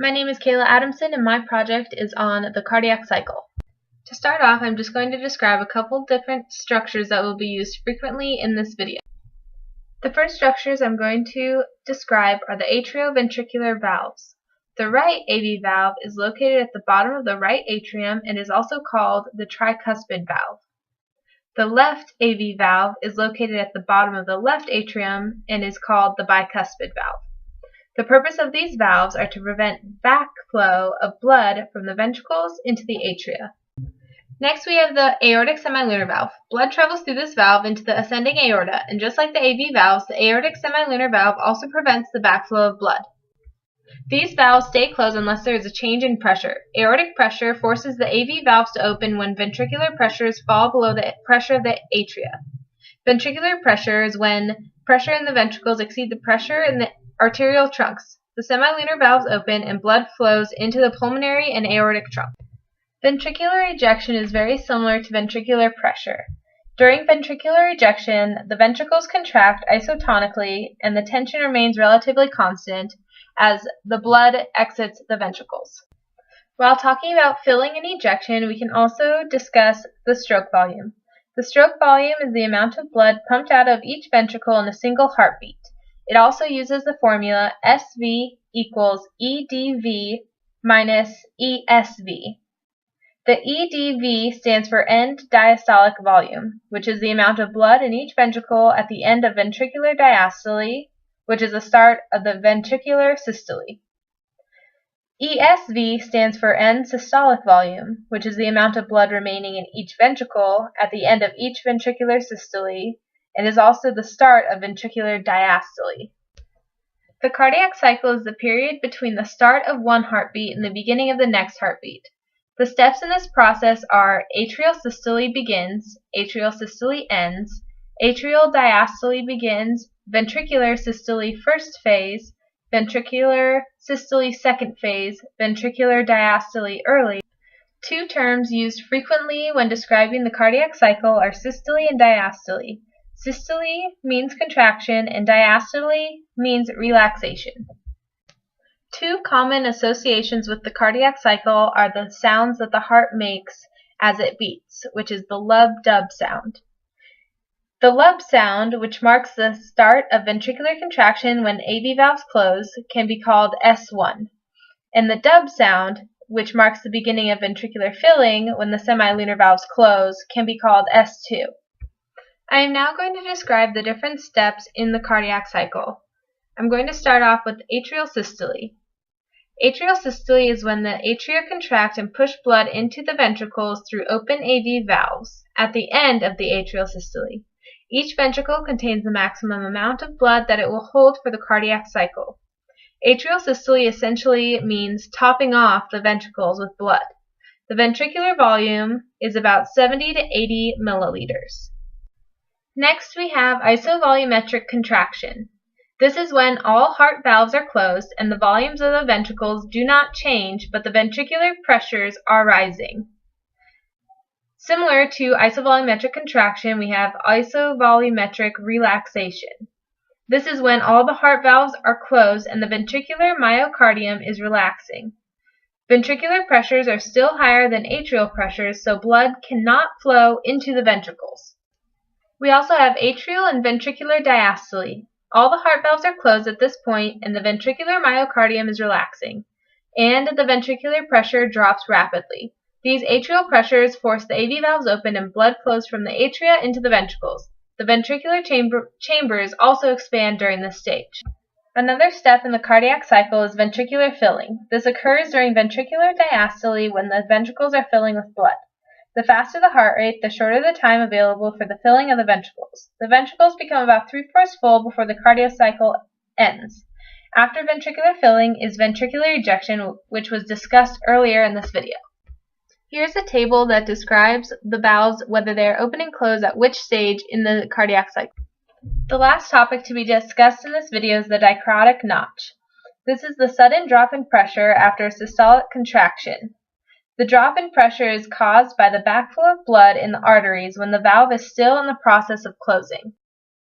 My name is Kayla Adamson and my project is on the cardiac cycle. To start off, I'm just going to describe a couple different structures that will be used frequently in this video. The first structures I'm going to describe are the atrioventricular valves. The right AV valve is located at the bottom of the right atrium and is also called the tricuspid valve. The left AV valve is located at the bottom of the left atrium and is called the bicuspid valve. The purpose of these valves are to prevent backflow of blood from the ventricles into the atria. Next we have the aortic semilunar valve. Blood travels through this valve into the ascending aorta, and just like the AV valves, the aortic semilunar valve also prevents the backflow of blood. These valves stay closed unless there is a change in pressure. Aortic pressure forces the AV valves to open when ventricular pressures fall below the pressure of the atria. Ventricular pressure is when pressure in the ventricles exceeds the pressure in the arterial trunks. The semilunar valves open and blood flows into the pulmonary and aortic trunk. Ventricular ejection is very similar to ventricular pressure. During ventricular ejection, the ventricles contract isotonically and the tension remains relatively constant as the blood exits the ventricles. While talking about filling and ejection, we can also discuss the stroke volume. The stroke volume is the amount of blood pumped out of each ventricle in a single heartbeat. It also uses the formula SV equals EDV minus ESV. The EDV stands for end diastolic volume, which is the amount of blood in each ventricle at the end of ventricular diastole, which is the start of the ventricular systole. ESV stands for end systolic volume, which is the amount of blood remaining in each ventricle at the end of each ventricular systole, and is also the start of ventricular diastole. The cardiac cycle is the period between the start of one heartbeat and the beginning of the next heartbeat. The steps in this process are atrial systole begins, atrial systole ends, atrial diastole begins, ventricular systole first phase, ventricular systole second phase, ventricular diastole early. Two terms used frequently when describing the cardiac cycle are systole and diastole. Systole means contraction and diastole means relaxation. Two common associations with the cardiac cycle are the sounds that the heart makes as it beats, which is the lub-dub sound. The lub sound, which marks the start of ventricular contraction when AV valves close, can be called S1, and the dub sound, which marks the beginning of ventricular filling when the semilunar valves close, can be called S2. I am now going to describe the different steps in the cardiac cycle. I'm going to start off with atrial systole. Atrial systole is when the atria contract and push blood into the ventricles through open AV valves at the end of the atrial systole. Each ventricle contains the maximum amount of blood that it will hold for the cardiac cycle. Atrial systole essentially means topping off the ventricles with blood. The ventricular volume is about 70 to 80 milliliters. Next we have isovolumetric contraction. This is when all heart valves are closed and the volumes of the ventricles do not change, but the ventricular pressures are rising. Similar to isovolumetric contraction, we have isovolumetric relaxation. This is when all the heart valves are closed and the ventricular myocardium is relaxing. Ventricular pressures are still higher than atrial pressures, so blood cannot flow into the ventricles. We also have atrial and ventricular diastole. All the heart valves are closed at this point and the ventricular myocardium is relaxing, and the ventricular pressure drops rapidly. These atrial pressures force the AV valves open and blood flows from the atria into the ventricles. The ventricular chambers also expand during this stage. Another step in the cardiac cycle is ventricular filling. This occurs during ventricular diastole when the ventricles are filling with blood. The faster the heart rate, the shorter the time available for the filling of the ventricles. The ventricles become about 3/4 full before the cardiac cycle ends. After ventricular filling is ventricular ejection, which was discussed earlier in this video. Here's a table that describes the valves, whether they are open and closed at which stage in the cardiac cycle. The last topic to be discussed in this video is the dicrotic notch. This is the sudden drop in pressure after a systolic contraction. The drop in pressure is caused by the backflow of blood in the arteries when the valve is still in the process of closing.